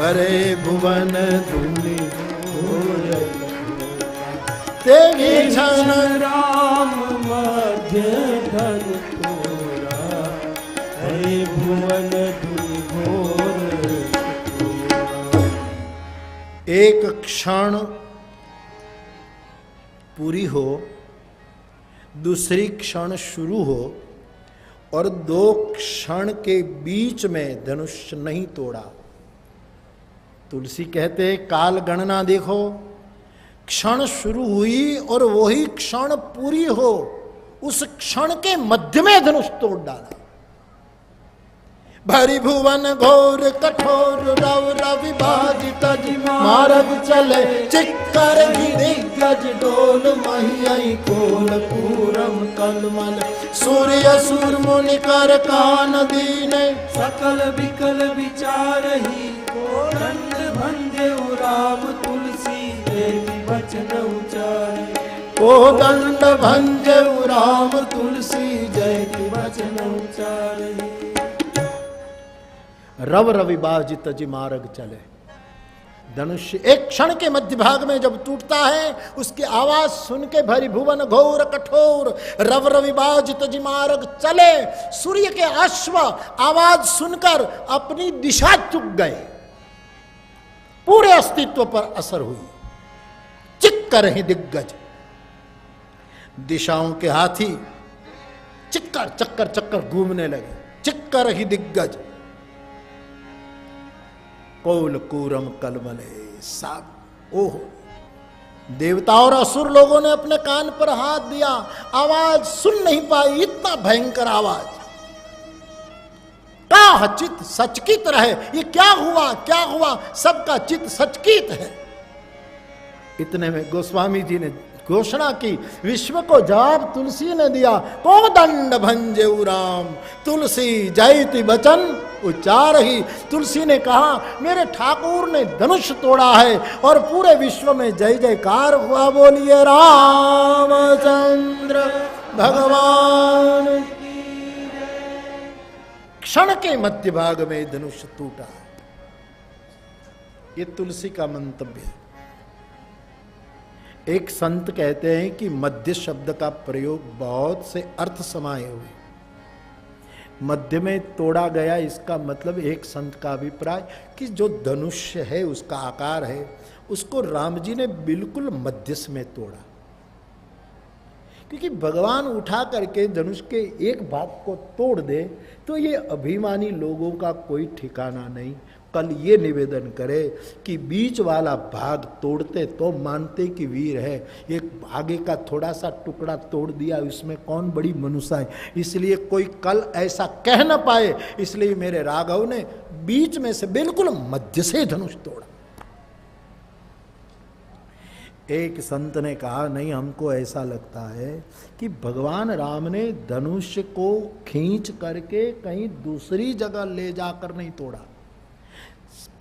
हरे भुवन धूलि घोर तेगी क्षण राम मध्य धन तोरा, हरे भुवन धूलि घोर। एक क्षण पूरी हो, दूसरी क्षण शुरू हो, और दो क्षण के बीच में धनुष नहीं तोड़ा। तुलसी कहते काल गणना देखो, क्षण शुरू हुई और वही क्षण पूरी हो, उस क्षण के मध्य में धनुष तोड़ डाला। भरी भुवन घोर कठोर रव रवि बाजित मार्ग चले, चिक्कर दिग्गज डोल महियाई कोल पूरम कलमल। सूर्य सूर मुनि कर कान दीने, सकल विकल विचारही को दंड भंजे राम तुलसी देवी वचन उचारे। को दंड भंजे राम तुलसी जय की वचन उचारे। रव रवि बाजित जी मार्ग चले। धनुष्य एक क्षण के मध्य भाग में जब टूटता है, उसकी आवाज सुन के भरी भुवन घोर कठोर रव रवि बाजित जी मार्ग चले। सूर्य के अश्व आवाज सुनकर अपनी दिशा चुक गए, पूरे अस्तित्व पर असर हुई। चिक्कर ही दिग्गज, दिशाओं के हाथी चिक्कर चक्कर चक्कर घूमने लगे। चिक्कर ही दिग्गज कौल कूरम कलमले। सब ओह, देवता और असुर लोगों ने अपने कान पर हाथ दिया, आवाज सुन नहीं पाई, इतना भयंकर आवाज। का चित सचकित रहे, ये क्या हुआ क्या हुआ, सबका चित सचकित है। इतने में गोस्वामी जी ने घोषणा की, विश्व को जवाब तुलसी ने दिया। को दंड भंजे राम तुलसी जयति वचन उच्चार ही। तुलसी ने कहा मेरे ठाकुर ने धनुष तोड़ा है और पूरे विश्व में जय जयकार हुआ। बोलिए रामचंद्र भगवान। क्षण के मध्य भाग में धनुष टूटा। ये तुलसी का मंतव्य है। एक संत कहते हैं कि मध्य शब्द का प्रयोग बहुत से अर्थ समाये हुए। मध्य में तोड़ा गया, इसका मतलब एक संत का अभिप्राय कि जो धनुष्य है उसका आकार है, उसको राम जी ने बिल्कुल मध्यस्थ में तोड़ा। क्योंकि भगवान उठा करके धनुष के एक भाग को तोड़ दे तो ये अभिमानी लोगों का कोई ठिकाना नहीं। कल ये निवेदन करे कि बीच वाला भाग तोड़ते तो मानते कि वीर है, एक आगे का थोड़ा सा टुकड़ा तोड़ दिया, इसमें कौन बड़ी मनुष्य है। इसलिए कोई कल ऐसा कह न पाए, इसलिए मेरे राघव ने बीच में से बिल्कुल मध्य से धनुष तोड़ा। एक संत ने कहा नहीं, हमको ऐसा लगता है कि भगवान राम ने धनुष को खींच करके कहीं दूसरी जगह ले जाकर नहीं तोड़ा,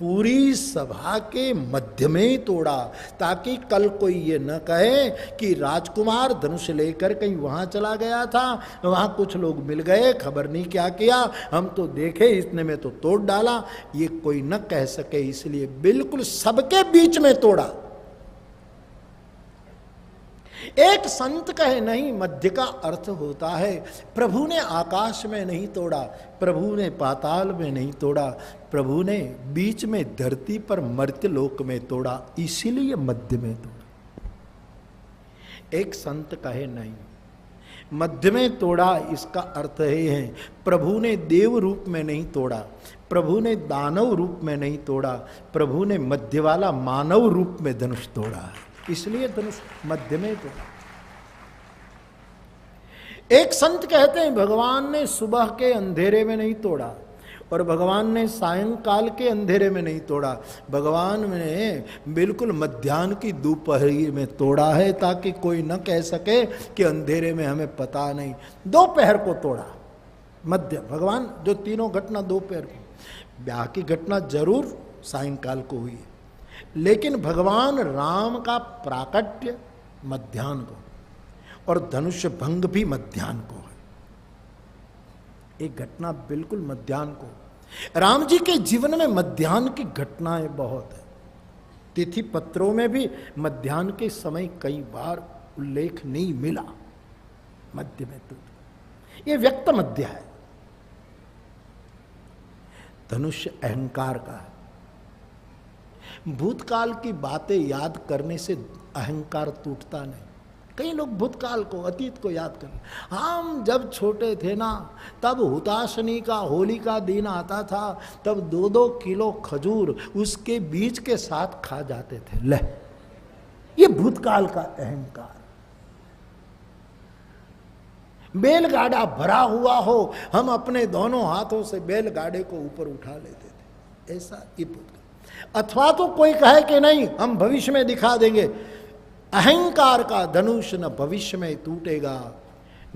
पूरी सभा के मध्य में ही तोड़ा, ताकि कल कोई ये न कहे कि राजकुमार धनुष लेकर कहीं वहां चला गया था, वहां कुछ लोग मिल गए, खबर नहीं क्या किया, हम तो देखे इतने में तो तोड़ डाला, ये कोई न कह सके। इसलिए बिल्कुल सबके बीच में तोड़ा। एक संत कहे नहीं, मध्य का अर्थ होता है प्रभु ने आकाश में नहीं तोड़ा, प्रभु ने पाताल में नहीं तोड़ा, प्रभु ने बीच में धरती पर मर्त्य लोक में तोड़ा, इसीलिए मध्य में तोड़ा। एक संत कहे नहीं, मध्य में तोड़ा इसका अर्थ है प्रभु ने देव रूप में नहीं तोड़ा, प्रभु ने दानव रूप में नहीं तोड़ा, प्रभु ने मध्य वाला मानव रूप में धनुष तोड़ा, इसलिए धनुष मध्य में तोड़ा। एक संत कहते हैं भगवान ने सुबह के अंधेरे में नहीं तोड़ा और भगवान ने सायंकाल के अंधेरे में नहीं तोड़ा, भगवान ने बिल्कुल मध्याह्न की दोपहरी में तोड़ा है, ताकि कोई न कह सके कि अंधेरे में हमें पता नहीं। दोपहर को तोड़ा मध्य, भगवान जो तीनों घटना दोपहर को, ब्याह की घटना जरूर सायंकाल को हुई, लेकिन भगवान राम का प्राकट्य मध्याह्न को और धनुष भंग भी मध्याह्न को है। एक घटना बिल्कुल मध्याह्न को, राम जी के जीवन में मध्याह्न की घटनाएं बहुत है। तिथि पत्रों में भी मध्याह्न के समय कई बार उल्लेख नहीं मिला। मध्य में तो ये व्यक्त मध्य है। धनुष अहंकार का है। भूतकाल की बातें याद करने से अहंकार टूटता नहीं। कई लोग भूतकाल को, अतीत को याद करें। हम जब छोटे थे ना, तब हुताशनी का, होली का दिन आता था, तब 2-2 किलो खजूर उसके बीज के साथ खा जाते थे। ले, ये भूतकाल का अहंकार। बैलगाड़ा भरा हुआ हो, हम अपने दोनों हाथों से बैलगाड़े को ऊपर उठा लेते थे। ऐसा ये भूतकाल। अथवा तो कोई कहे कि नहीं, हम भविष्य में दिखा देंगे। अहंकार का धनुष न भविष्य में टूटेगा,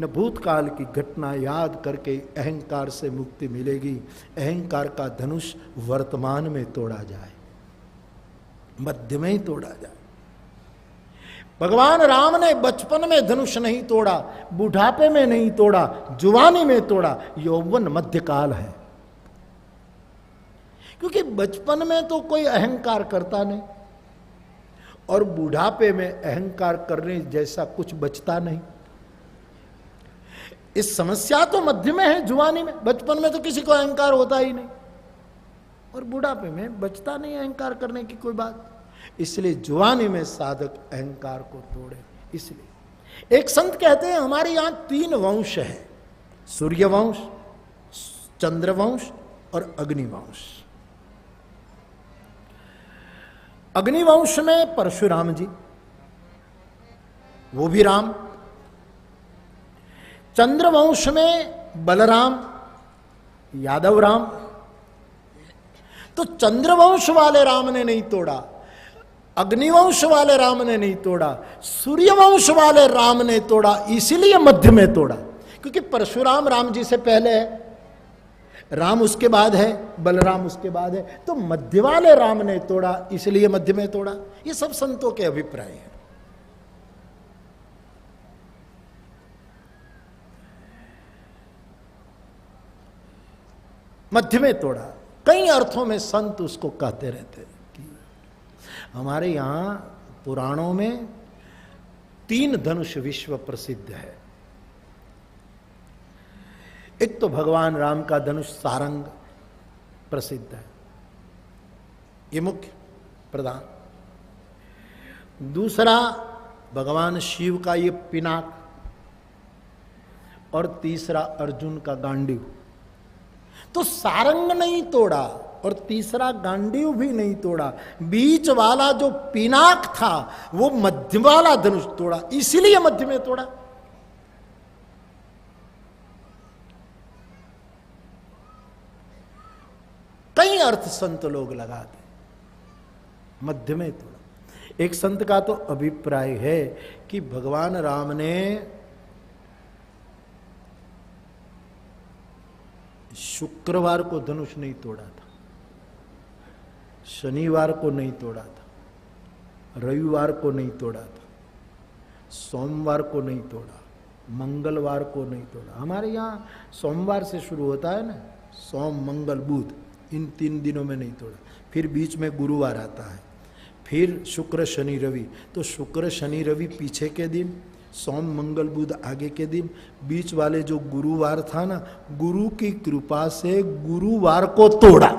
न भूतकाल की घटना याद करके अहंकार से मुक्ति मिलेगी। अहंकार का धनुष वर्तमान में तोड़ा जाए, मध्य में ही तोड़ा जाए। भगवान राम ने बचपन में धनुष नहीं तोड़ा, बुढ़ापे में नहीं तोड़ा, जुवानी में तोड़ा। यौवन मध्यकाल है, क्योंकि बचपन में तो कोई अहंकार करता नहीं और बुढ़ापे में अहंकार करने जैसा कुछ बचता नहीं। इस समस्या तो मध्य में है, जुवानी में। बचपन में तो किसी को अहंकार होता ही नहीं और बुढ़ापे में बचता नहीं अहंकार करने की कोई बात। इसलिए जुवानी में साधक अहंकार को तोड़े। इसलिए एक संत कहते हैं, हमारे यहां 3 वंश है, सूर्य वंश, चंद्रवंश और अग्निवंश। अग्निवंश में परशुराम जी, वो भी राम। चंद्रवंश में बलराम, यादव राम। तो चंद्रवंश वाले राम ने नहीं तोड़ा, अग्निवंश वाले राम ने नहीं तोड़ा, सूर्यवंश वाले राम ने तोड़ा। इसीलिए मध्य में तोड़ा, क्योंकि परशुराम राम जी से पहले है, राम उसके बाद है, बलराम उसके बाद है। तो मध्य वाले राम ने तोड़ा, इसलिए मध्य में तोड़ा। ये सब संतों के अभिप्राय है। मध्य में तोड़ा। कई अर्थों में संत उसको कहते रहते हैं कि हमारे यहां पुराणों में 3 धनुष विश्व प्रसिद्ध है। एक तो भगवान राम का धनुष सारंग प्रसिद्ध है, ये मुख्य प्रधान। दूसरा भगवान शिव का ये पिनाक, और तीसरा अर्जुन का गांडीव। तो सारंग नहीं तोड़ा और तीसरा गांडीव भी नहीं तोड़ा, बीच वाला जो पिनाक था वो मध्य वाला धनुष तोड़ा, इसीलिए मध्य में तोड़ा। कई अर्थ संत लोग लगाते, मध्य में तोड़ा। एक संत का तो अभिप्राय है कि भगवान राम ने शुक्रवार को धनुष नहीं तोड़ा था, शनिवार को नहीं तोड़ा था, रविवार को नहीं तोड़ा था, सोमवार को नहीं तोड़ा, मंगलवार को नहीं तोड़ा। हमारे यहाँ सोमवार से शुरू होता है ना, सोम मंगल बुध, इन 3 दिनों में नहीं तोड़ा। फिर बीच में गुरुवार आता है, फिर शुक्र शनि रवि। तो शुक्र शनि रवि पीछे के दिन, सोम मंगल बुध आगे के दिन, बीच वाले जो गुरुवार था ना, गुरु की कृपा से गुरुवार को तोड़ा,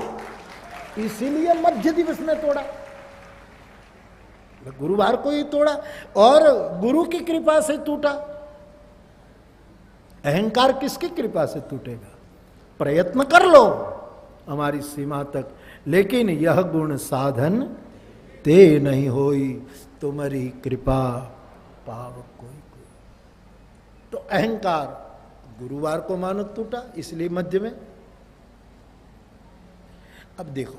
इसीलिए मध्य दिवस में तोड़ा। गुरुवार को ही तोड़ा और गुरु की कृपा से टूटा। अहंकार किसकी कृपा से टूटेगा? प्रयत्न कर लो हमारी सीमा तक, लेकिन यह गुण साधन ते नहीं होई, तुम्हारी कृपा पाव कोई। तो अहंकार गुरुवार को मानो टूटा, इसलिए मध्य में। अब देखो,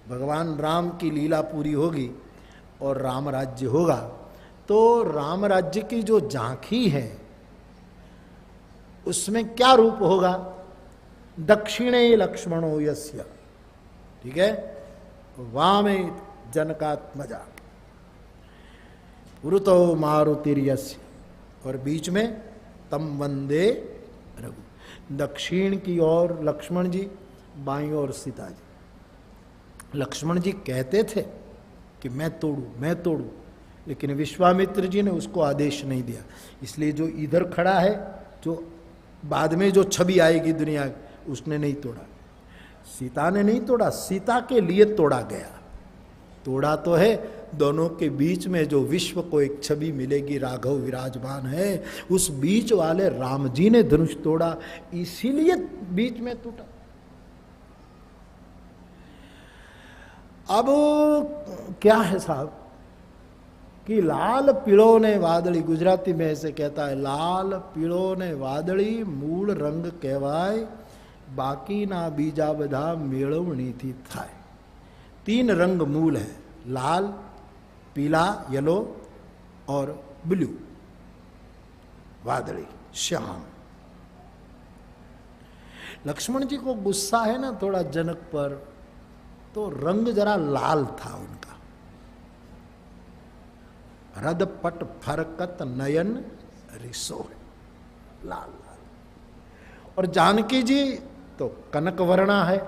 भगवान राम की लीला पूरी होगी और राम राज्य होगा, तो राम राज्य की जो झांकी है उसमें क्या रूप होगा? दक्षिणे लक्ष्मणो यस्य, ठीक है, वामे जनकात्मजा, पुरुतो मारुतिर्यस्य, और बीच में तम वंदे रघु। दक्षिण की ओर लक्ष्मण जी, बाईं ओर सीता जी। लक्ष्मण जी कहते थे कि मैं तोड़ू, लेकिन विश्वामित्र जी ने उसको आदेश नहीं दिया। इसलिए जो इधर खड़ा है, जो बाद में जो छवि आएगी दुनिया की, उसने नहीं तोड़ा। सीता ने नहीं तोड़ा, सीता के लिए तोड़ा गया। तोड़ा तो है दोनों के बीच में जो विश्व को एक छवि मिलेगी, राघव विराजमान है, उस बीच वाले राम जी ने धनुष तोड़ा, इसीलिए बीच में टूटा। अब क्या है साहब कि लाल पीड़ो ने वादड़ी, गुजराती में ऐसे कहता है, लाल पीड़ो ने वादड़ी मूल रंग कहवाय, बाकी ना बीजा बधा मेळवणी थी थाय। 3 रंग मूल है, लाल, पीला येलो और ब्लू, वादड़ी श्याम। लक्ष्मण जी को गुस्सा है ना थोड़ा जनक पर, तो रंग जरा लाल था उनका। रद पट फरकत नयन रिसो, लाल लाल। और जानकी जी तो कनक वर्णा है,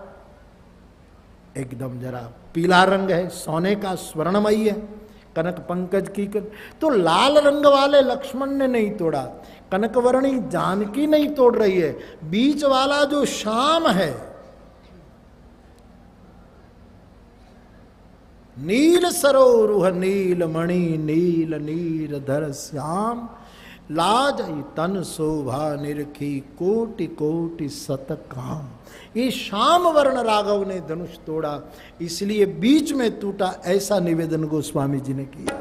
एकदम जरा पीला रंग है, सोने का स्वर्णमयी है, कनक पंकज की तो लाल रंग वाले लक्ष्मण ने नहीं तोड़ा, कनकवर्णी जानकी नहीं तोड़ रही है। बीच वाला जो श्याम है, नील सरोरुह नील मणि नील नीर धर श्याम, लाज तन शोभा निरखी कोटि कोटि सत काम। ये श्याम वर्ण राघव ने धनुष तोड़ा, इसलिए बीच में टूटा, ऐसा निवेदन गोस्वामी जी ने किया।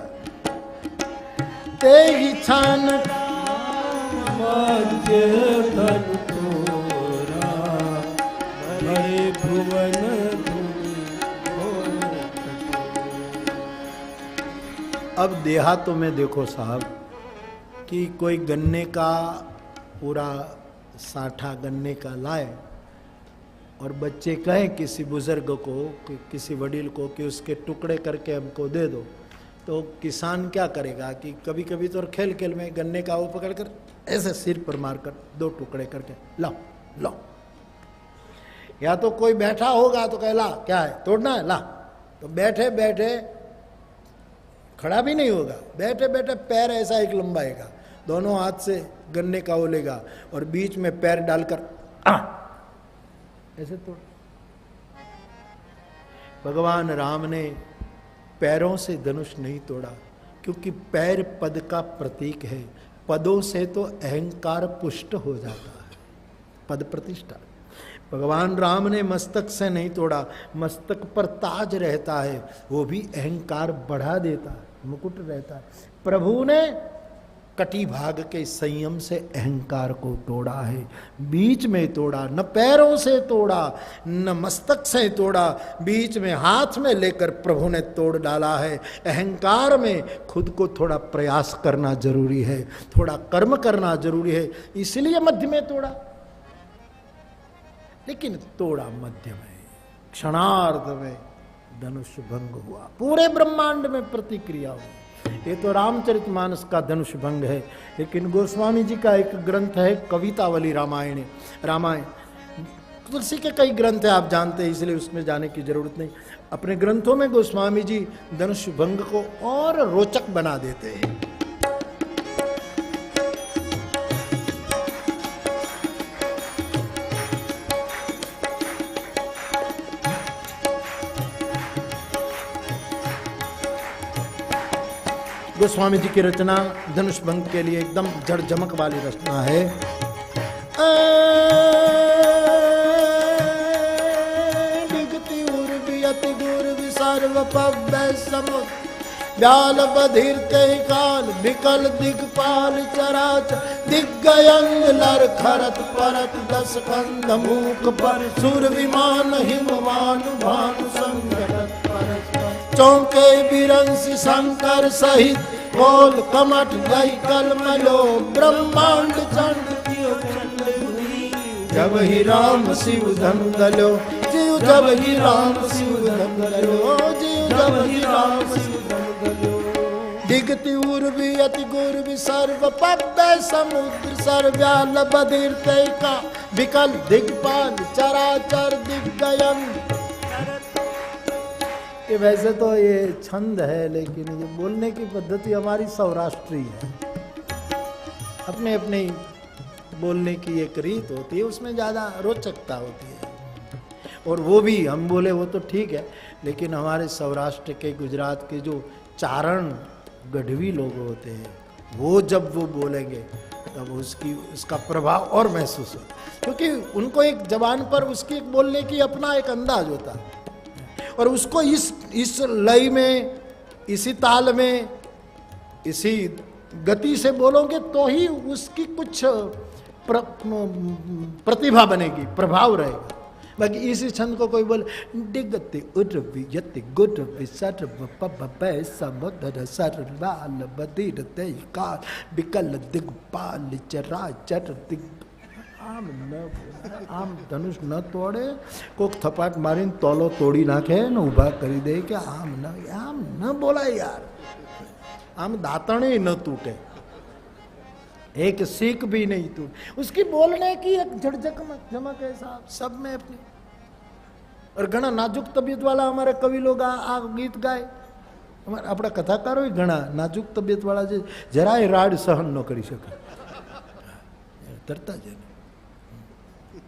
तेहि छान मध्य धनु तोरा, बड़े भुवन अब देहातों में देखो साहब कि कोई गन्ने का पूरा साठा गन्ने का लाए और बच्चे कहें किसी बुजुर्ग को, किसी वडील को कि उसके टुकड़े करके हमको दे दो, तो किसान क्या करेगा कि कभी कभी तो खेल खेल में गन्ने का वो पकड़ कर ऐसे सिर पर मारकर 2 टुकड़े करके लाओ लाओ। या तो कोई बैठा होगा तो कहे ला क्या है, तोड़ना है ला, तो बैठे बैठे खड़ा भी नहीं होगा, बैठे बैठे पैर ऐसा एक लंबाएगा, दोनों हाथ से गन्ने का वो लेगा और बीच में पैर डालकर ऐसे तोड़। भगवान राम ने पैरों से धनुष नहीं तोड़ा, क्योंकि पैर पद का प्रतीक है, पदों से तो अहंकार पुष्ट हो जाता है, पद प्रतिष्ठा। भगवान राम ने मस्तक से नहीं तोड़ा, मस्तक पर ताज रहता है, वो भी अहंकार बढ़ा देता है, मुकुट रहता है। प्रभु ने कटी भाग के संयम से अहंकार को तोड़ा है, बीच में तोड़ा, न पैरों से तोड़ा न मस्तक से तोड़ा, बीच में हाथ में लेकर प्रभु ने तोड़ डाला है। अहंकार में खुद को थोड़ा प्रयास करना जरूरी है, थोड़ा कर्म करना जरूरी है, इसलिए मध्य में तोड़ा, लेकिन तोड़ा मध्य में, क्षणार्ध में धनुष भंग हुआ। पूरे ब्रह्मांड में प्रतिक्रिया हुई। ये तो रामचरितमानस का धनुष भंग है, लेकिन गोस्वामी जी का एक ग्रंथ है कवितावली रामायण। तुलसी के कई ग्रंथ है आप जानते हैं, इसलिए उसमें जाने की जरूरत नहीं। अपने ग्रंथों में गोस्वामी जी धनुष भंग को और रोचक बना देते हैं। गोस्वामी जी की रचना धनुष भंग के लिए एकदम जड़ जमक वाली रचना है। विगति उर्वि अति गुर्वि सर्व पव्य समुद्र व्याल बधिर कई काल विकल दिग्पाल चराच दिग्गयंग लर खरत परत 10 कंध मूक पर सुर विमान हिमवान भानु संगत परत चौके बिरंसी शंकर सहित बोल कमठ गई कलमलो ब्रह्मांड चंड जब ही राम शिव धनुधलो जीव जब ही राम शिव धनुधलो जीव जब ही राम शिव धनुधलो दिगति उर्वि अति गुर्वि सर्व पव्य समुद्र सर्व्याल बधिर तैका विकल दिग्पाल चराचर दिग्ग कि वैसे तो ये छंद है, लेकिन ये बोलने की पद्धति हमारी सौराष्ट्री है। अपने अपने बोलने की एक रीत होती है, उसमें ज़्यादा रोचकता होती है। और वो भी हम बोले वो तो ठीक है, लेकिन हमारे सौराष्ट्र के, गुजरात के जो चारण गढ़वी लोग होते हैं, वो जब वो बोलेंगे तब उसका प्रभाव और महसूस होता है, क्योंकि उनको एक जबान पर उसकी एक बोलने की अपना एक अंदाज होता है, और उसको इस लय में, इसी ताल में, इसी गति से बोलोगे तो ही उसकी कुछ प्रतिभा बनेगी, प्रभाव रहेगा। बाकी इसी छंद को कोई बोले डिगते उर्वी यति गुरवी सर्व पब समुद्र सर्वाल बदिर ते काल विकल दिग्पाल चरा चर दिग आम धनुष न तोड़े, कोक थपाक मारीन तोलो तोड़ी नाखे न उभा करी दे कि आम न बोला यार, आम दातणे न टूटे, एक सीख भी नहीं टूटे। उसकी बोलने की एक झड़झक है साहब सब में अपनी। और घना नाजुक तबियत वाला हमारे कवि लोग आ गीत गाए, अपना कथाकारो घना नाजुक तबियत वाला जराय राड सहन न करी सके, तरता जे।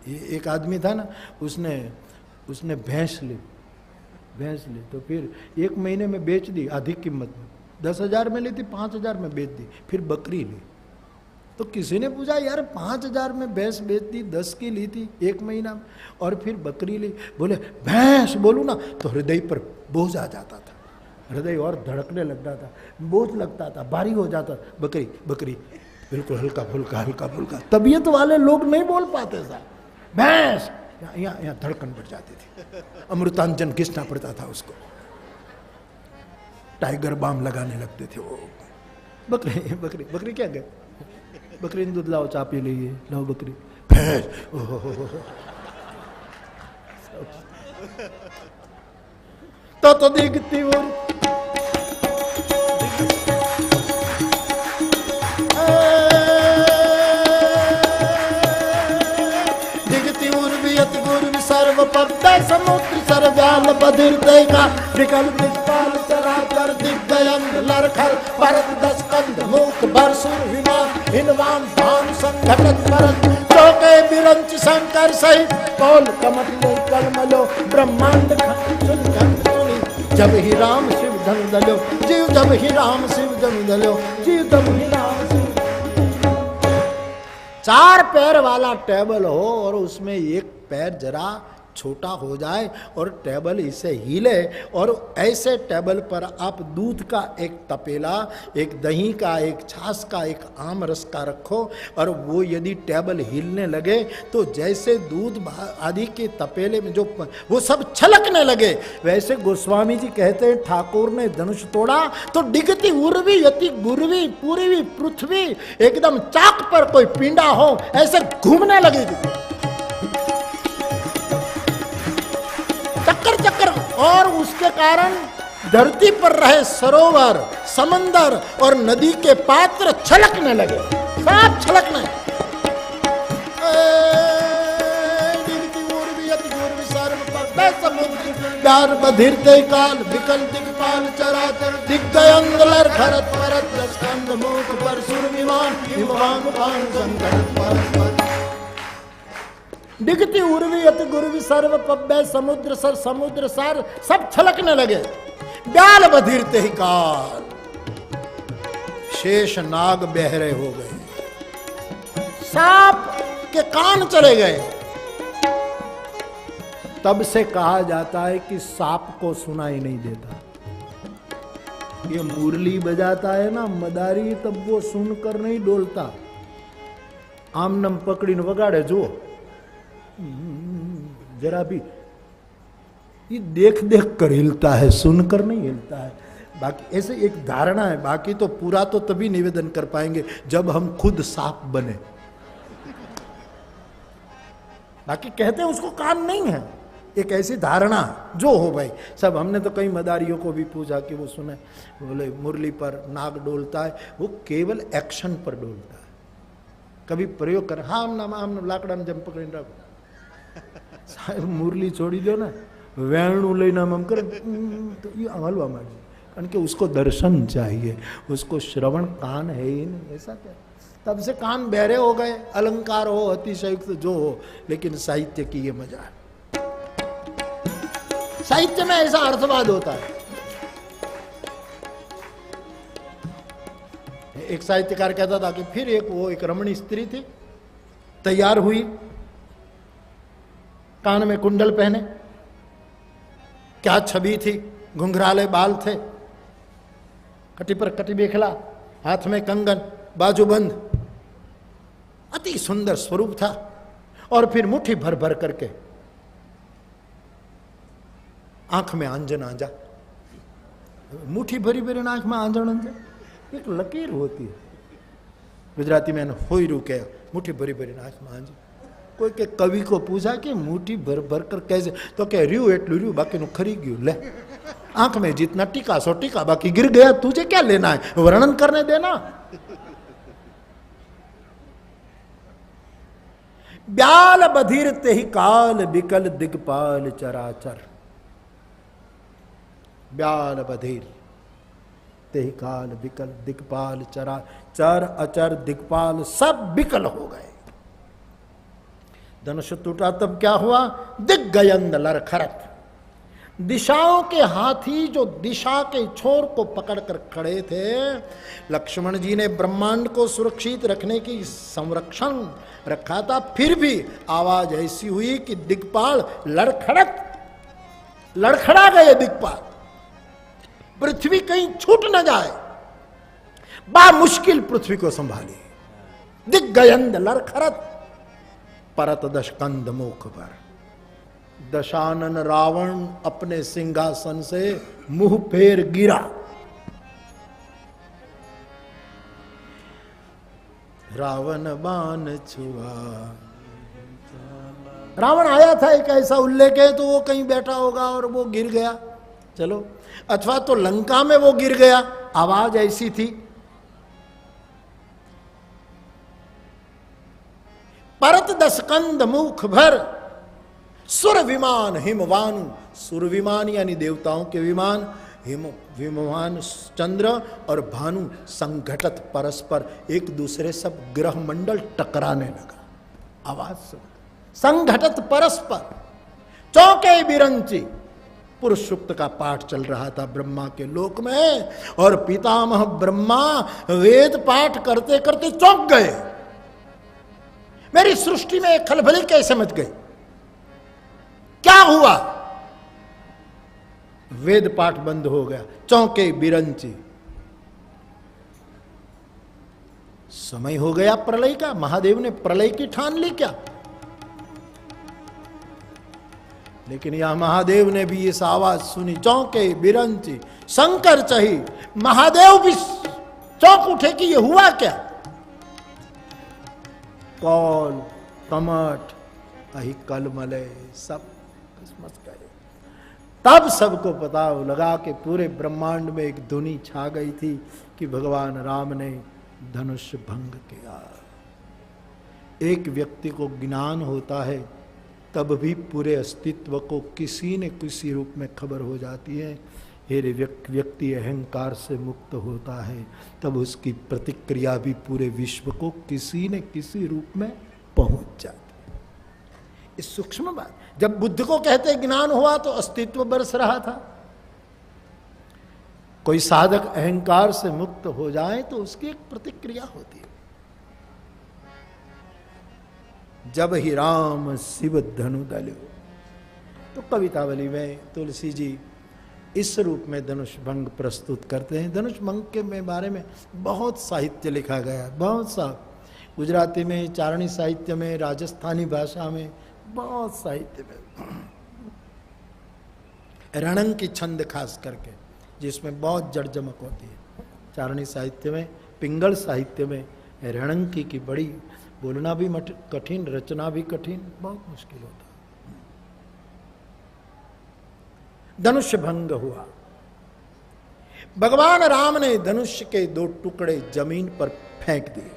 एक आदमी था ना, उसने भैंस ली तो फिर 1 महीने में बेच दी आधी कीमत में, 10,000 में ली थी, 5,000 में बेच दी। फिर बकरी ली तो किसी ने पूछा यार 5,000 में भैंस बेच दी, 10 की ली थी 1 महीना में, और फिर बकरी ली। बोले भैंस बोलूँ ना तो हृदय पर बोझ आ जाता था, हृदय और धड़कने लगता था, बोझ लगता था, भारी हो जाता। बकरी बिल्कुल हल्का फुल्का। तबीयत वाले लोग नहीं बोल पाते साहब, भैंस यहाँ धड़कन बढ़ जाती थी, अमृतांजन घिसना पड़ता था उसको, टाइगर बाम लगाने लगते थे वो। बकरी क्या गए, बकरी दूध लाओ, चा पी लीजिए, लाओ बकरी, भैंस तो दिखती वो सर्व पद्म समुद्र सर्वजाल बधिर देगा विकल दिक्पाल चराचर दिग्गयंग लरखर भरत दस्कंद मूक बरसुर विमान हिनवान भान संघटत भरत चौके बिरंच शंकर सहित कौल कमट कलमलो ब्रह्मांड जब ही राम शिव धन दलो जीव, जब ही राम शिव धन दलो जीव, जब ही राम शिव। 4 पैर वाला टेबल हो और उसमें एक पैर जरा छोटा हो जाए और टेबल इसे हिले, और ऐसे टेबल पर आप दूध का एक तपेला, एक दही का, एक छाछ का, एक आम रस का रखो, और वो यदि टेबल हिलने लगे तो जैसे दूध आदि के तपेले में जो वो सब छलकने लगे, वैसे गोस्वामी जी कहते हैं ठाकुर ने धनुष तोड़ा तो डिगती उर्वी यति गुरवी पूर्वी पृथ्वी एकदम चाक पर कोई पिंडा हो ऐसे घूमने लगेगी, चक्कर, और उसके कारण धरती पर रहे सरोवर, समंदर और नदी के पात्र छलकने लगे, सब छलकने। बधिर काल विकल दिग्पाल चराचर दिग्गयंग लरखरत भरत स्कंद मूक परशुर विमान डिगती उर्वी अति गुरुवी सर्व पब्बे समुद्र सार सब छलकने लगे। ब्याल बधिरते ही काल शेष नाग बहरे हो गए, सांप के कान चले गए। तब से कहा जाता है कि सांप को सुनाई नहीं देता। ये मुरली बजाता है ना मदारी, तब वो सुनकर नहीं डोलता, आमनम पकड़ी न वगाड़े जो जरा भी ये देख कर हिलता है, सुनकर नहीं हिलता है। बाकी ऐसे एक धारणा है, बाकी तो पूरा तो तभी निवेदन कर पाएंगे जब हम खुद सांप बने। बाकी कहते हैं उसको कान नहीं है, एक ऐसी धारणा जो हो भाई सब। हमने तो कई मदारियों को भी पूछा कि वो सुने, बोले मुरली पर नाग डोलता है, वो केवल एक्शन पर डोलता है, कभी प्रयोग कर हाँ हम लाकड़ा में जम पकड़ी रखो। मुरली छोड़ी दो ना, વેણું લઈને આમ કરે તો એ હલવા માંડે, કારણ કે उसको दर्शन चाहिए, उसको श्रवण कान है ही नहीं, ऐसा क्या? तब से कान बहरे हो गए, अलंकार हो, अतिशयुक्त जो हो, लेकिन साहित्य की ये मजा है। साहित्य में ऐसा अर्थवाद होता है। एक साहित्यकार कहता था कि फिर एक रमणी स्त्री थी, तैयार हुई, कान में कुंडल पहने, क्या छवि थी, घुंघराले बाल थे, कटी पर कटी बेखला, हाथ में कंगन, बाजूबंद, अति सुंदर स्वरूप था। और फिर मुट्ठी भर भर करके आंख में आंजन आंजा, मुट्ठी भरी भरी आंख में आंजन आंजा, एक लकीर होती है गुजराती में, होयरू के मुट्ठी भरी भरी आंख में आंजन। कोई के कवि को पूछा कि मुट्ठी भर भर कर कैसे, तो कह रियू एटलू रियू, बाकी नु खरी गयु, ले आंख में जितना टीका सो टीका, बाकी गिर गया, तुझे क्या लेना है, वर्णन करने देना। ब्याल बधिर ते ही काल बिकल दिगपाल चराचर, ब्याल बधिर ते ही काल बिकल दिगपाल चरा, चर अचर दिगपाल सब बिकल हो गए। धनुष टूटा तब क्या हुआ, दिग्गयंद लरखरत, दिशाओं के हाथी जो दिशा के छोर को पकड़कर खड़े थे। लक्ष्मण जी ने ब्रह्मांड को सुरक्षित रखने की संरक्षण रखा था, फिर भी आवाज ऐसी हुई कि दिग्पाल लड़खड़क, लड़खड़ा गए दिग्पाल, पृथ्वी कहीं छूट न जाए, बा मुश्किल पृथ्वी को संभाली। दिग्गयंद लड़खड़त परत दशकंद मुख पर, दशानन रावण अपने सिंहासन से मुंह फेर गिरा। रावण बाण छुआ, रावण आया था, एक ऐसा उल्लेख है तो वो कहीं बैठा होगा और वो गिर गया, चलो, अथवा तो लंका में वो गिर गया, आवाज ऐसी थी। परत दशकंद मुख भर, सुर विमान हिमवानु, सुर विमान यानी देवताओं के विमान, हिम विमान चंद्र और भानु संघटत परस्पर, एक दूसरे सब ग्रह मंडल टकराने लगा, आवाज सुन, संघटत परस्पर। चौके बिरंची, पुरुष सूक्त का पाठ चल रहा था ब्रह्मा के लोक में, और पितामह ब्रह्मा वेद पाठ करते करते चौंक गए, मेरी सृष्टि में एक खलबली कैसे मच गई, क्या हुआ? वेद पाठ बंद हो गया। चौंके बिरंची, समय हो गया प्रलय का, महादेव ने प्रलय की ठान ली क्या? लेकिन यह महादेव ने भी इस आवाज सुनी, चौंके बिरंची, शंकर चही, महादेव भी चौंक उठे कि यह हुआ क्या? कौल कमठ अहि कलमले सब मच गए। तब सबको पता लगा कि पूरे ब्रह्मांड में एक धुनी छा गई थी कि भगवान राम ने धनुष भंग किया। एक व्यक्ति को ज्ञान होता है तब भी पूरे अस्तित्व को किसी न किसी रूप में खबर हो जाती है। ये व्यक्ति अहंकार से मुक्त होता है तब उसकी प्रतिक्रिया भी पूरे विश्व को किसी न किसी रूप में पहुंच जाती है। इस सूक्ष्म बात, जब बुद्ध को कहते ज्ञान हुआ तो अस्तित्व बरस रहा था। कोई साधक अहंकार से मुक्त हो जाए तो उसकी एक प्रतिक्रिया होती है। जब ही राम शिव धनु दल्यो, तो कवितावली में तुलसी जी इस रूप में धनुष भंग प्रस्तुत करते हैं। धनुष भंग के बारे में बहुत साहित्य लिखा गया, बहुत सा, गुजराती में, चारणी साहित्य में, राजस्थानी भाषा में, बहुत साहित्य में। रणंग की छंद खास करके जिसमें बहुत जड़जमक होती है, चारणी साहित्य में, पिंगल साहित्य में रणंकी की बड़ी, बोलना भी कठिन, रचना भी कठिन, बहुत मुश्किल होता है। धनुष भंग हुआ। भगवान राम ने धनुष के 2 टुकड़े जमीन पर फेंक दिए।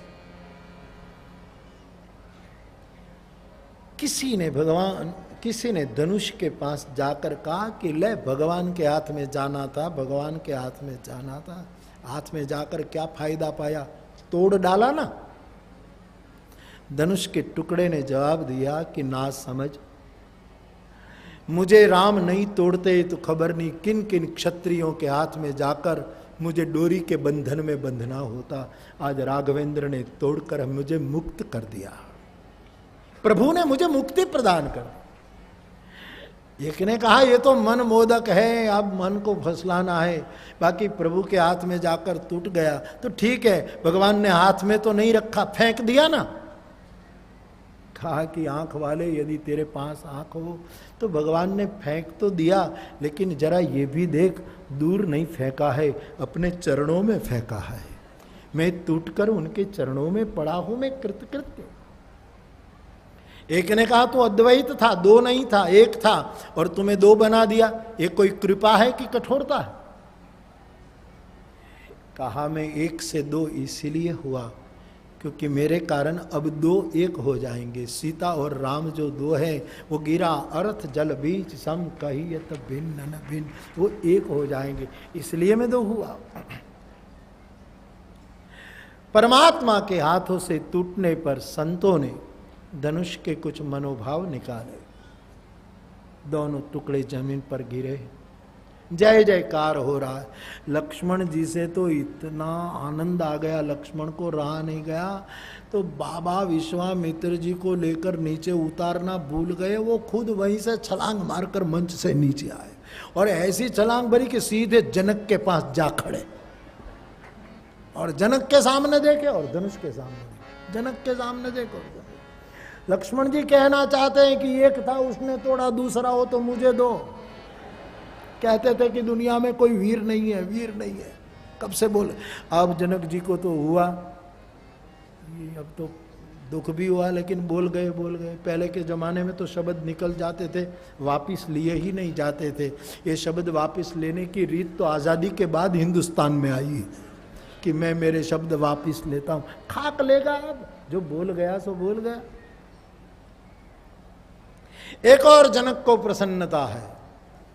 किसी ने भगवान किसी ने धनुष के पास जाकर कहा कि ले भगवान के हाथ में जाना था, भगवान के हाथ में जाना था, हाथ में जाकर क्या फायदा पाया, तोड़ डाला ना। धनुष के टुकड़े ने जवाब दिया कि ना समझ, मुझे राम नहीं तोड़ते तो खबर नहीं किन किन क्षत्रियों के हाथ में जाकर मुझे डोरी के बंधन में बंधना होता। आज राघवेंद्र ने तोड़कर मुझे मुक्त कर दिया, प्रभु ने मुझे मुक्ति प्रदान कर दी। एक ने कहा ये तो मन मोदक है, अब मन को फसलाना है, बाकी प्रभु के हाथ में जाकर टूट गया तो ठीक है, भगवान ने हाथ में तो नहीं रखा, फेंक दिया ना। कहा कि आंख वाले यदि तेरे पास आंख हो तो भगवान ने फेंक तो दिया, लेकिन जरा ये भी देख, दूर नहीं फेंका है, अपने चरणों में फेंका है। मैं टूटकर उनके चरणों में पड़ा हूं, मैं कृतकृत्य। एक ने कहा तो अद्वैत था, दो नहीं था, एक था और तुम्हें दो बना दिया, ये कोई कृपा है कि कठोरता है? कहा मैं एक से दो इसीलिए हुआ क्योंकि मेरे कारण अब दो एक हो जाएंगे। सीता और राम जो दो है वो गिरा अर्थ जल बीच सम कहियत भिन्न न भिन्न, वो एक हो जाएंगे, इसलिए मैं दो हुआ। परमात्मा के हाथों से टूटने पर संतों ने धनुष के कुछ मनोभाव निकाले, दोनों टुकड़े जमीन पर गिरे, जय जयकार हो रहा है। लक्ष्मण जी से तो इतना आनंद आ गया, लक्ष्मण को रहा नहीं गया, तो बाबा विश्वामित्र जी को लेकर नीचे उतारना भूल गए, वो खुद वहीं से छलांग मारकर मंच से नीचे आए और ऐसी छलांग भरी कि सीधे जनक के पास जा खड़े, और जनक के सामने देखे और धनुष के सामने देखे, जनक के सामने देखो। लक्ष्मण जी कहना चाहते हैं कि एक था उसने तोड़ा, दूसरा हो तो मुझे दो। कहते थे कि दुनिया में कोई वीर नहीं है, वीर नहीं है, कब से बोले। अब जनक जी को तो हुआ, अब तो दुख भी हुआ, लेकिन बोल गए। पहले के ज़माने में तो शब्द निकल जाते थे, वापस लिए ही नहीं जाते थे। ये शब्द वापस लेने की रीत तो आज़ादी के बाद हिंदुस्तान में आई है कि मैं मेरे शब्द वापस लेता हूँ। खाक लेगा, अब जो बोल गया सो बोल गया। एक और जनक को प्रसन्नता है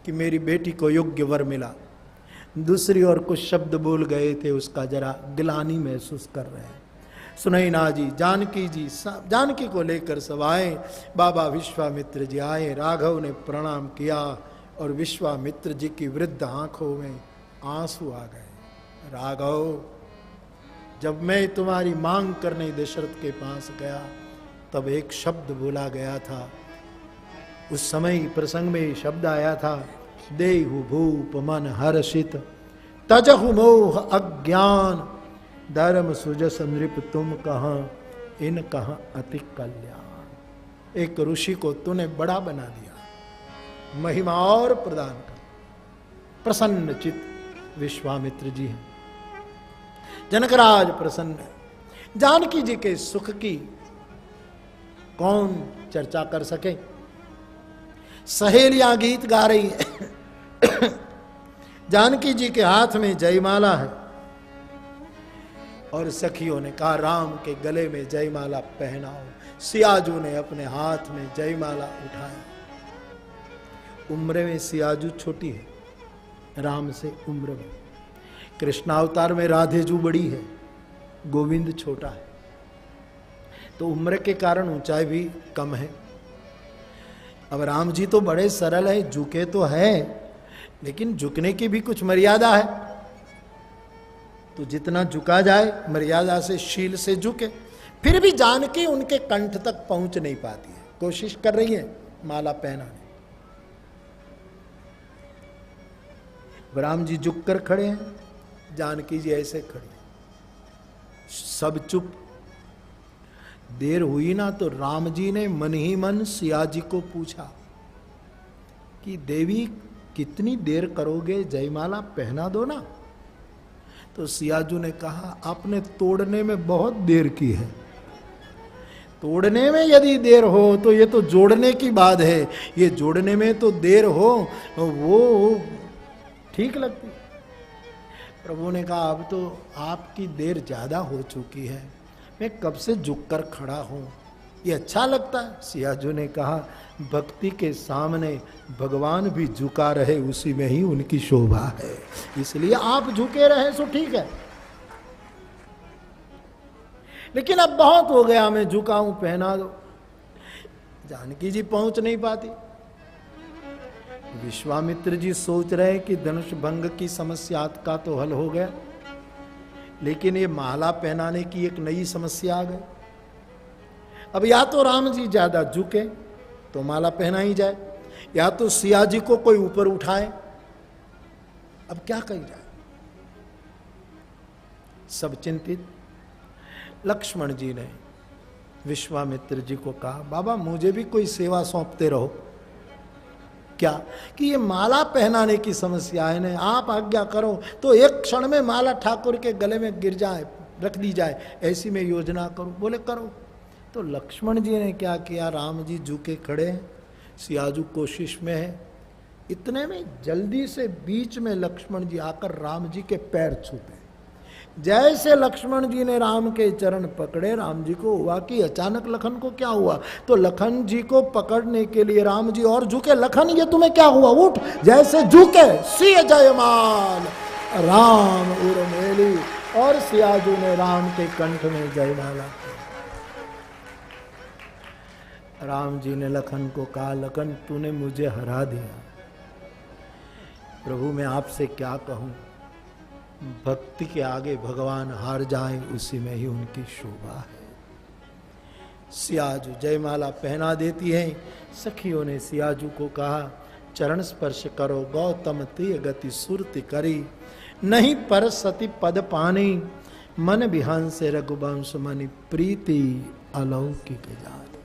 कि मेरी बेटी को योग्य वर मिला, दूसरी ओर कुछ शब्द बोल गए थे, उसका जरा गिलानी महसूस कर रहे हैं। सुनैना जी, जानकी जी, जानकी को लेकर सब आए। बाबा विश्वामित्र जी आए, राघव ने प्रणाम किया और विश्वामित्र जी की वृद्ध आंखों में आंसू आ गए। राघव, जब मैं तुम्हारी मांग करने दशरथ के पास गया तब एक शब्द बोला गया था, उस समय प्रसंग में शब्द आया था, देहु भूप मन हर्षित तजहु मोह अज्ञान धर्म सुजस नृप तुम कहाँ इन कहाँ अति कल्याण। एक ऋषि को तूने बड़ा बना दिया, महिमा और प्रदान कर। प्रसन्न चित्त विश्वामित्र जी हैं, जनकराज प्रसन्न है। जानकी जी के सुख की कौन चर्चा कर सके। सहेलियां गीत गा रही है, जानकी जी के हाथ में जयमाला है और सखियों ने कहा राम के गले में जयमाला पहनाओ। सियाजू ने अपने हाथ में जयमाला उठाया। उम्र में सियाजू छोटी है राम से उम्र में, कृष्णावतार में राधेजू बड़ी है, गोविंद छोटा है, तो उम्र के कारण ऊंचाई भी कम है। अब राम जी तो बड़े सरल है, झुके तो है, लेकिन झुकने की भी कुछ मर्यादा है, तो जितना झुका जाए मर्यादा से, शील से झुके। फिर भी जानकी उनके कंठ तक पहुंच नहीं पाती है, कोशिश कर रही है माला पहनाने। राम जी झुक कर खड़े हैं, जानकी जी ऐसे खड़ी, सब चुप। देर हुई ना तो राम जी ने मन ही मन सिया जी को पूछा कि देवी कितनी देर करोगे, जयमाला पहना दो ना। तो सियाजू ने कहा आपने तोड़ने में बहुत देर की है, तोड़ने में यदि देर हो तो ये तो जोड़ने की बात है, ये जोड़ने में तो देर हो वो ठीक लगती। प्रभु ने कहा अब तो आपकी देर ज्यादा हो चुकी है, मैं कब से झुककर खड़ा हूं, ये अच्छा लगता है? सियाजू ने कहा, भक्ति के सामने भगवान भी झुका रहे, उसी में ही उनकी शोभा है, इसलिए आप झुके रहे सो ठीक है। लेकिन अब बहुत हो गया, मैं झुका हूं, पहना दो। जानकी जी पहुंच नहीं पाती। विश्वामित्र जी सोच रहे कि धनुष भंग की समस्या का तो हल हो गया, लेकिन ये माला पहनाने की एक नई समस्या आ गई। अब या तो राम जी ज्यादा झुके तो माला पहनाई जाए, या तो सिया जी को कोई ऊपर उठाए। अब क्या कही जाए? सब चिंतित। लक्ष्मण जी ने विश्वामित्र जी को कहा, बाबा मुझे भी कोई सेवा सौंपते रहो। क्या? कि ये माला पहनाने की समस्या है ना, आप आज्ञा करो तो एक क्षण में माला ठाकुर के गले में गिर जाए, रख दी जाए, ऐसी मैं योजना करूं। बोले करो। तो लक्ष्मण जी ने क्या किया, राम जी झुके खड़े हैं, सियाजू कोशिश में है, इतने में जल्दी से बीच में लक्ष्मण जी आकर राम जी के पैर छूते। जैसे लक्ष्मण जी ने राम के चरण पकड़े, राम जी को हुआ कि अचानक लखन को क्या हुआ, तो लखन जी को पकड़ने के लिए राम जी और झुके, लखन ये तुम्हें क्या हुआ, उठ। जैसे झुके, सिय जयमाल राम उर्मिली, और सियाजू ने राम के कंठ में जयमाला। राम जी ने लखन को कहा, लखन तूने मुझे हरा दिया, प्रभु मैं आपसे क्या कहूं, भक्ति के आगे भगवान हार जाए, उसी में ही उनकी शोभा है। सियाजू जयमाला पहना देती है। सखियों ने सियाजू को कहा, चरण स्पर्श करो, गौतम तीय गति सुरति करी, नहीं पर सती पद पानी, मन बिहान से रघुवंश मनि प्रीति अलौकिक जानी।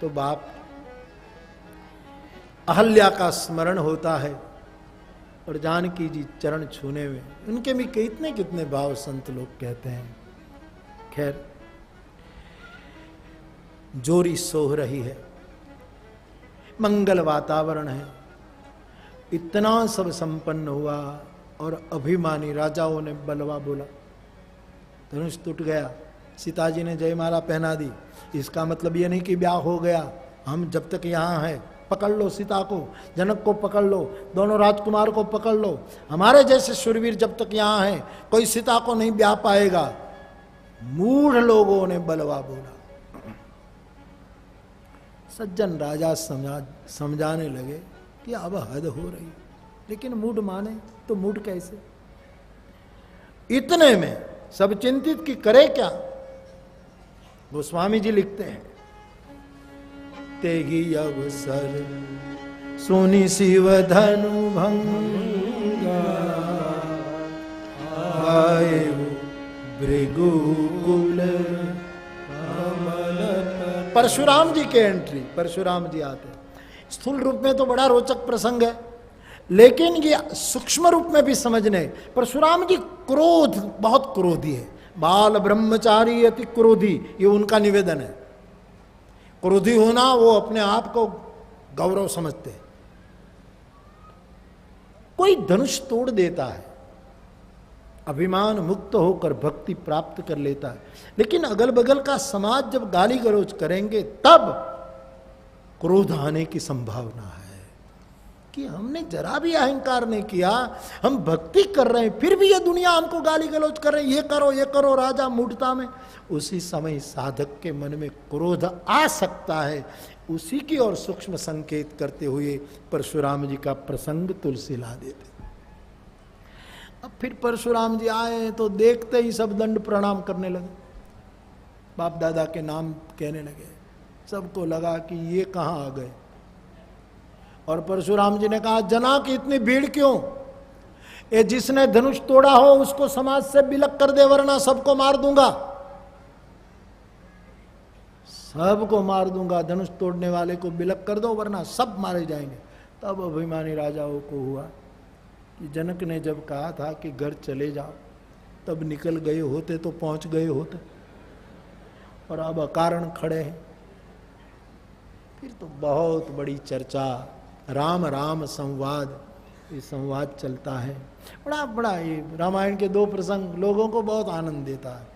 तो बाप अहल्या का स्मरण होता है, और जानकी जी चरण छूने में उनके भी कितने कितने भाव संत लोग कहते हैं। खैर, जोरी सोह रही है, मंगल वातावरण है, इतना सब संपन्न हुआ, और अभिमानी राजाओं ने बलवा बोला, धनुष टूट गया, सीता जी ने जयमाला पहना दी। इसका मतलब ये नहीं कि ब्याह हो गया, हम जब तक यहाँ हैं पकड़ लो सीता को, जनक को पकड़ लो, दोनों राजकुमार को पकड़ लो, हमारे जैसे शूरवीर जब तक यहाँ हैं कोई सीता को नहीं ब्याह पाएगा। मूढ़ लोगों ने बलवा बोला। सज्जन राजा समझाने लगे कि अब हद हो रही, लेकिन मूढ़ माने तो मूढ़ कैसे। इतने में सब चिंतित कि करे क्या। गोस्वामी जी लिखते हैं, तेगी अवसर सुनि शिव धनु भंगा, आए भृगुकुल। परशुराम जी के एंट्री, परशुराम जी आते। स्थूल रूप में तो बड़ा रोचक प्रसंग है, लेकिन ये सूक्ष्म रूप में भी समझने। परशुराम जी क्रोध, बहुत क्रोधी है, बाल ब्रह्मचारी अति क्रोधी, ये उनका निवेदन है। क्रोधी होना वो अपने आप को गौरव समझते हैं। कोई धनुष तोड़ देता है, अभिमान मुक्त होकर भक्ति प्राप्त कर लेता है, लेकिन अगल बगल का समाज जब गाली गलौज करेंगे तब क्रोध आने की संभावना है। कि हमने जरा भी अहंकार नहीं किया, हम भक्ति कर रहे हैं, फिर भी ये दुनिया हमको गाली गलौज कर रही, ये करो राजा मूढ़ता में। उसी समय साधक के मन में क्रोध आ सकता है। उसी की ओर सूक्ष्म संकेत करते हुए परशुराम जी का प्रसंग तुलसी ला देते। अब फिर परशुराम जी आए तो देखते ही सब दंड प्रणाम करने लगे, बाप दादा के नाम कहने लगे। सबको लगा कि ये कहाँ आ गए। और परशुराम जी ने कहा, जना की इतनी भीड़ क्यों, ये जिसने धनुष तोड़ा हो उसको समाज से विलग कर दे, वरना सबको मार दूंगा, सबको मार दूंगा। धनुष तोड़ने वाले को विलग कर दो, वरना सब मारे जाएंगे। तब अभिमानी राजाओं को हुआ कि जनक ने जब कहा था कि घर चले जाओ, तब निकल गए होते तो पहुंच गए होते, और अब अकारण खड़े हैं। फिर तो बहुत बड़ी चर्चा, राम राम संवाद, ये संवाद चलता है। बड़ा ये रामायण के दो प्रसंग लोगों को बहुत आनंद देता है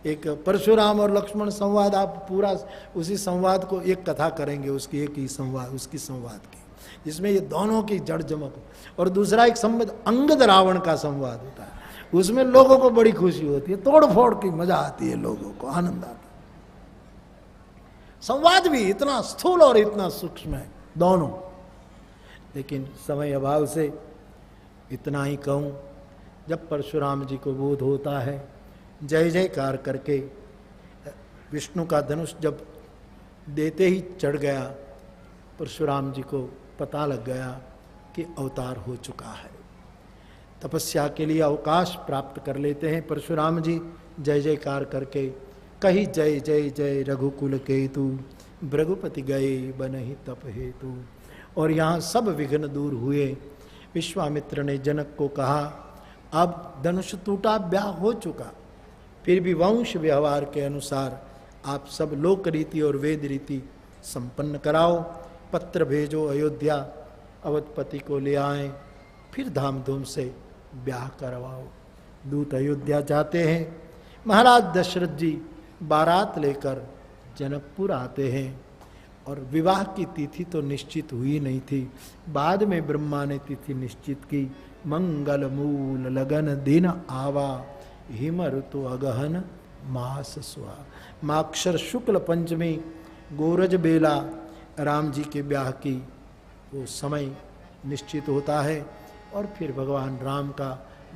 एक परशुराम और लक्ष्मण संवाद, आप पूरा उसी संवाद को एक कथा करेंगे, उसकी एक ही संवाद, उसकी संवाद की, जिसमें ये दोनों की जड़ जमक। और दूसरा एक संवाद अंगद रावण का संवाद होता है, उसमें लोगों को बड़ी खुशी होती है, तोड़ फोड़ की मजा आती है, लोगों को आनंद आता है। संवाद भी इतना स्थूल और इतना सूक्ष्म है दोनों। लेकिन समय अभाव से इतना ही कहूं, जब परशुराम जी को बोध होता है, जय जयकार करके विष्णु का धनुष जब देते ही चढ़ गया, परशुराम जी को पता लग गया कि अवतार हो चुका है। तपस्या के लिए अवकाश प्राप्त कर लेते हैं परशुराम जी, जय जयकार करके, कही जय जय जय रघुकुल केतु, भृगुपति गए बनहि तप हेतु। और यहाँ सब विघ्न दूर हुए। विश्वामित्र ने जनक को कहा, अब धनुष टूटा, ब्याह हो चुका, फिर भी वंश व्यवहार के अनुसार आप सब लोक रीति और वेद रीति संपन्न कराओ, पत्र भेजो अयोध्या, अवधपति को ले आए, फिर धामधूम से ब्याह करवाओ। दूत अयोध्या जाते हैं, महाराज दशरथ जी बारात लेकर जनकपुर आते हैं। और विवाह की तिथि तो निश्चित हुई नहीं थी, बाद में ब्रह्मा ने तिथि निश्चित की। मंगल मूल लगन दिन आवा, हिम ऋतु अगहन मास सुहा। माक्षर शुक्ल पंचमी गोरज बेला राम जी के ब्याह की वो समय निश्चित होता है। और फिर भगवान राम का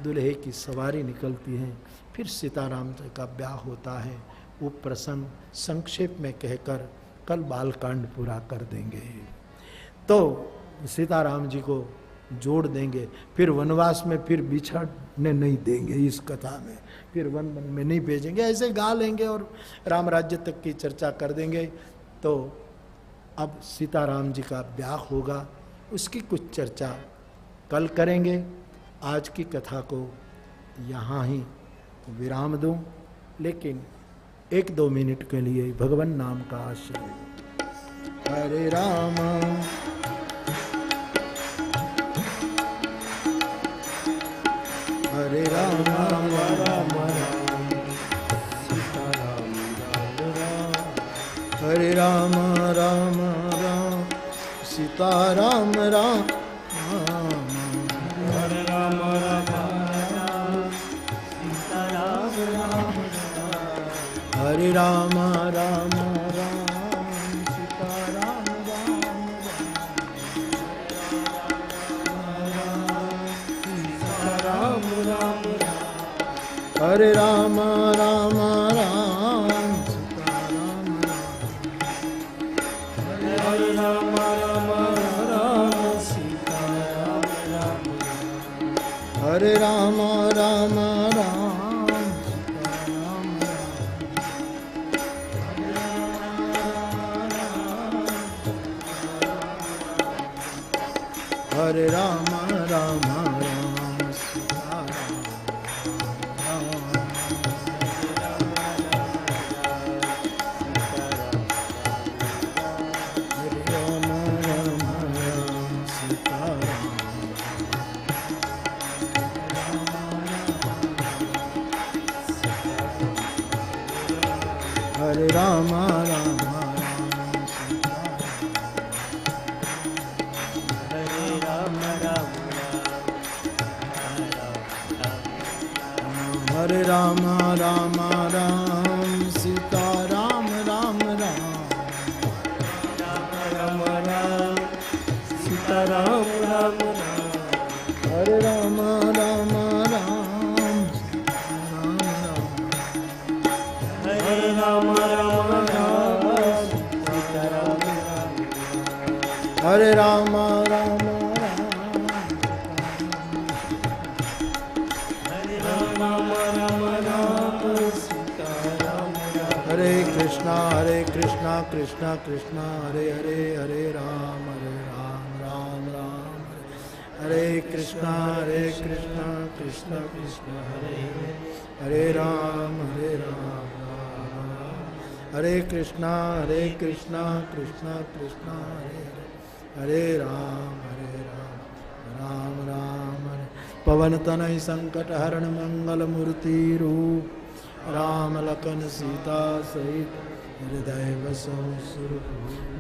दुल्हे की सवारी निकलती है, फिर सीताराम जी का ब्याह होता है। वो प्रसंग संक्षेप में कहकर कल बालकांड पूरा कर देंगे, तो सीताराम जी को जोड़ देंगे। फिर वनवास में फिर बिछड़ने नहीं देंगे, इस कथा में फिर वन में नहीं भेजेंगे, ऐसे गा लेंगे और राम राज्य तक की चर्चा कर देंगे। तो अब सीताराम जी का ब्याह होगा, उसकी कुछ चर्चा कल करेंगे। आज की कथा को यहाँ ही विराम दूं, लेकिन 1-2 मिनट के लिए भगवान नाम का आश्रय। हरे राम हरे राम राम राम सीताराम हरे राम राम राम सीताराम राम हरे राम राम सीताराम राम हरे राम राम राम सीताराम राम राम हरे राम राम राम सीताराम हरे राम राम राम सीताराम हरे राम राम राम हरे राम राम राम सीताराम हरे राम राम राम सीताराम हरे राम राम हरे राम राम राम सीताराम राम राम राम राम सीताराम राम राम हरे राम राम राम सीताराम राम हरे राम राम राम सीताराम राम हरे राम राम कृष्णा कृष्णा कृष्णा हरे हरे हरे राम राम राम हरे कृष्णा कृष्णा कृष्णा हरे हरे राम हरे कृष्णा कृष्णा कृष्णा हरे हरे राम राम राम हरे। पवन तनय संकट हरण मंगल मूर्ति रूप राम लखन सीता सहित हृदय बसो सुर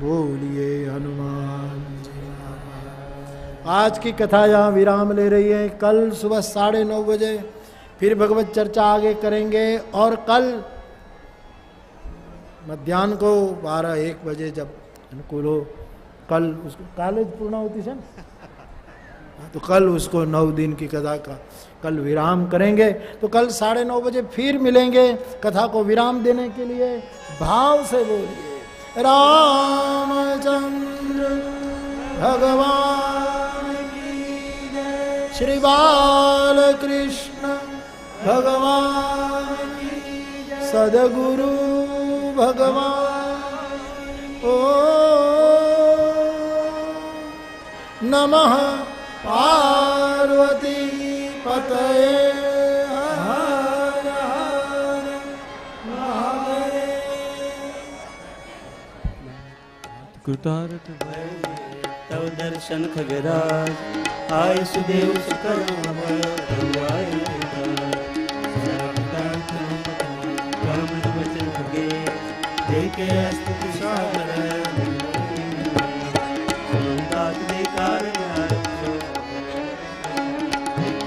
बोलिए हनुमान जी महाराज। आज की कथा यहाँ विराम ले रही है। कल सुबह 9:30 बजे फिर भगवत चर्चा आगे करेंगे और कल मध्याह्न को 12-1 बजे जब अनुकूल हो कल उसको कॉलेज पूर्ण होती है तो कल उसको 9 दिन की कथा का कल विराम करेंगे। तो कल 9:30 बजे फिर मिलेंगे कथा को विराम देने के लिए। भाव से बोलिए रामचंद्र भगवान की जय, श्री बालकृष्ण भगवान की जय, सद्गुरु भगवान ओ नमः पार्वती पतये हर हर महादेव। कृतार्थ तव दर्शन खगराज आय सुदेव सुकर्म वचन खगे देखे स्तुति सागर दे कारण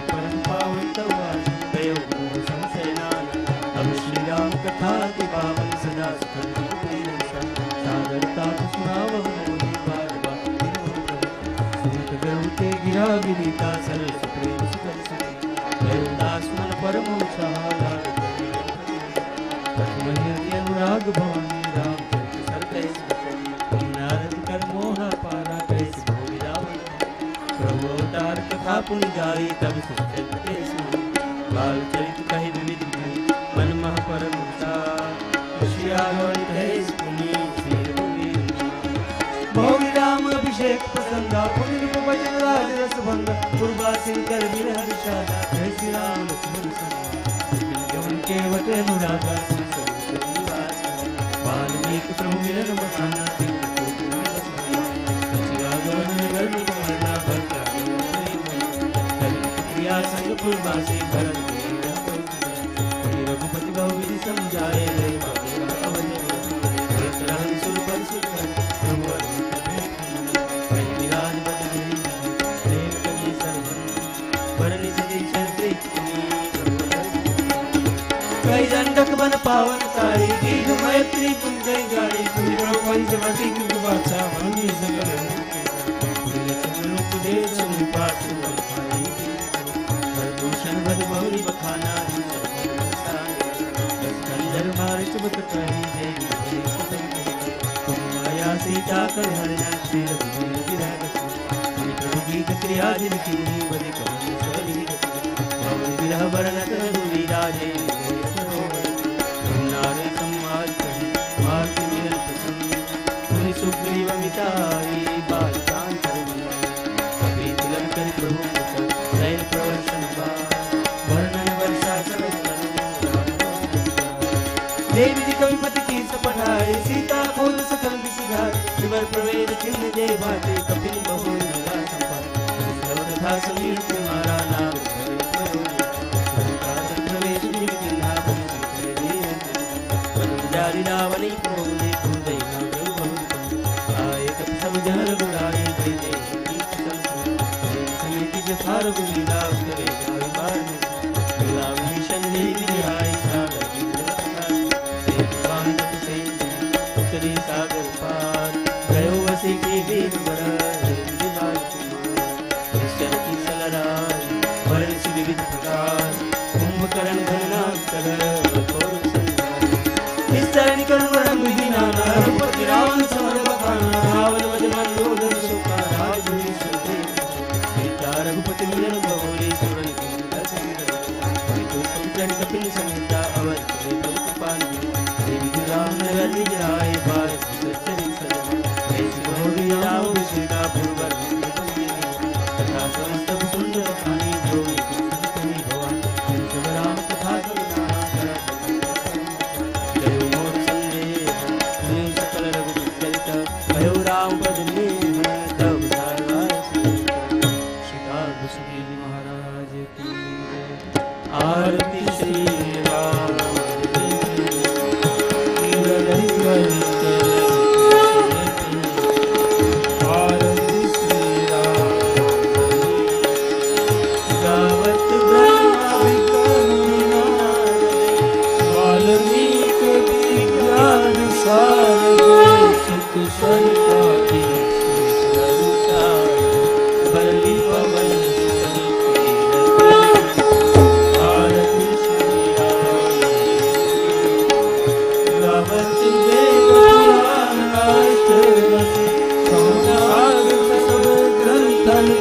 परम पावन तव संशय अब श्री राम कथा के पावन सदा सागरता सुनाव ते गिरा विनीता सरल सुप्रेम सुखल दास मन परम सहारा अनुराग भवानी राम सर कैसे नारद कर मोह पारा कैसे भोग रावण प्रभु अवतार कथा पुन गाई तब सुचल बाल चरित कहि विविध मन मह परम श्रियागण कहे पुनि भोग राम अभिषेक प्रसंगा पुण्य भजन राज रस भंग पूर्वासिन कर विरह विषादा जय श्री राम लक्ष्मण संग उनके वट अनुरागा वाल्मीकि प्रभु मिलन बखाना प्रिया संग पूर्वासी भरत रघुपति बहु विधि समझाए कई दंडक बन पावन तारी दीर्घ मैत्री पुंजय गाड़ी पूरी प्रभु जमती की बाचा भंगी सगल पूरी रूप दे समुपात प्रदूषण भर बहुरी बखाना स्कंदर मार चबत कही देवी माया सीता कर हरना श्री रघुवीर विराग प्रभु गीत क्रिया जिनकी बलि कवि सबली पवन विरह वर्णत रघुवीराजे सुग्रीव मिताई बालकान कभी तिलक कर प्रभु शैल प्रवर्षण वर्णन वर्षा देवी कविपति की सपठाए सीता खोल सकल विषधार विवर प्रवेश चिन्ह दे भाटे कपिल बहु सर्वथा समीर तुम्हारा नाम प्रवेश जारी रावणी बोले कुंदई जहर बुढ़ाई दे समिति जथार गुलीला करे जाय बार मिला मिशन दे विहाई सागर बांधत से उत्तरी सागर पार गयो वसी की बीर बड़ा दिवार कृष्ण की सलराई वर्ण से विविध प्रकार कुंभकर्ण घना कर कोर इस तरह कर वरम ही नाना रघुपति रावण समर बखाना रावण रघुपति मिलन बहुरी सुरन कपिल समेता अवर देवी राम नगर विजय भारत बहुरी राम विषेका पूर्वर तथा समस्त सुंदर कहानी जो भगवान राम कथा जय मोर संदेह सकल रघुपति चरित भयो राम बदले आरती श्री राम।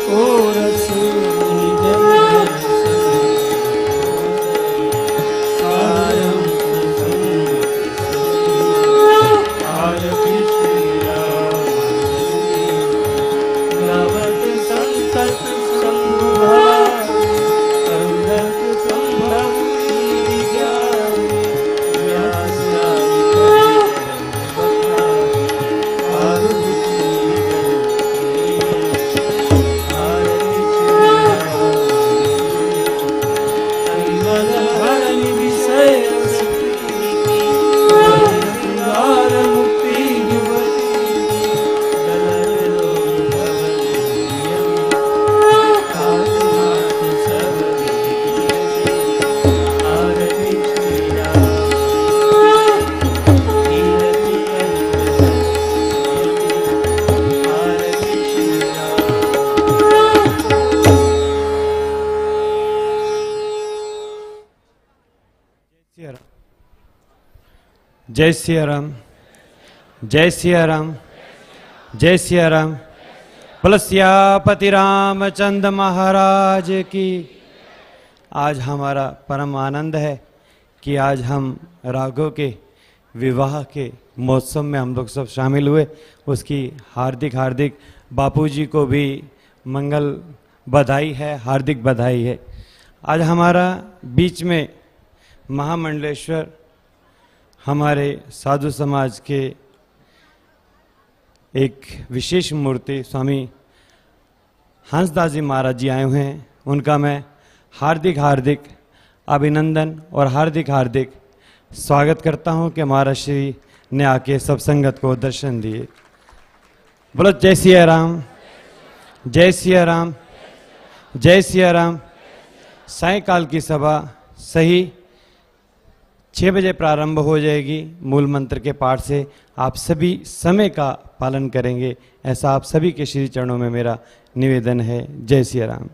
को रस सायं आरती श्री राम नवत संतत संभव संगत संभव विज्ञान व्यास जय सिया राम, जय सिया राम, जय सिया राम। पलस्यापति रामचंद्र महाराज की। आज हमारा परम आनंद है कि आज हम राघव के विवाह के महोत्सव में हम लोग सब शामिल हुए। उसकी हार्दिक हार्दिक बापूजी को भी मंगल बधाई है, हार्दिक बधाई है। आज हमारा बीच में महामंडलेश्वर हमारे साधु समाज के एक विशेष मूर्ति स्वामी हंसदास जी महाराज जी आए हुए हैं। उनका मैं हार्दिक हार्दिक अभिनंदन और हार्दिक हार्दिक स्वागत करता हूं कि महाराज श्री ने आके सब संगत को दर्शन दिए। बोलो जय सिया राम, जय सिया राम, जय सिया राम। सायंकाल की सभा सही 6 बजे प्रारंभ हो जाएगी मूल मंत्र के पाठ से। आप सभी समय का पालन करेंगे, ऐसा आप सभी के श्री चरणों में मेरा निवेदन है। जय सिया राम।